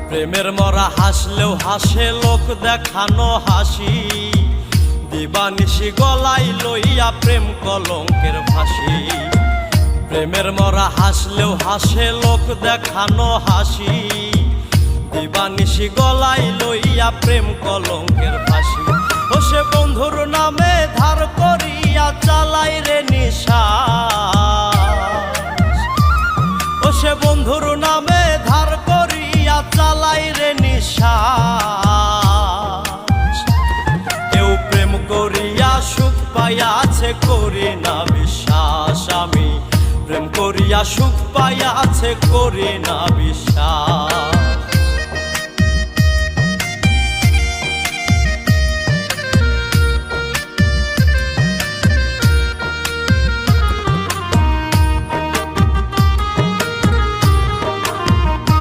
প্রেমের মরা হাসলেও হাসে লোক দেখানো হাসি, দিবানিশি গলায় লইয়া প্রেম কলঙ্কের ফাঁসি। প্রেমের মরা হাসলেও হাসে লোক দেখানো হাসি, দিবানিশি গলায় লইয়া প্রেম কলঙ্কের ফাঁসি। ও সে বন্ধুর নামে ধার করিয়া চালাই রে নিঃশ্বাস, ও সে বন্ধুর নামে ধার করিয়া চালাই রে নিঃশ্বাস। কেউ প্রেম করিয়া সুখ পাইয়াছে করি না বিশ্বাস, আমি প্রেম করিয়া সুখ পাইয়াছে করি না বিশ্বাস।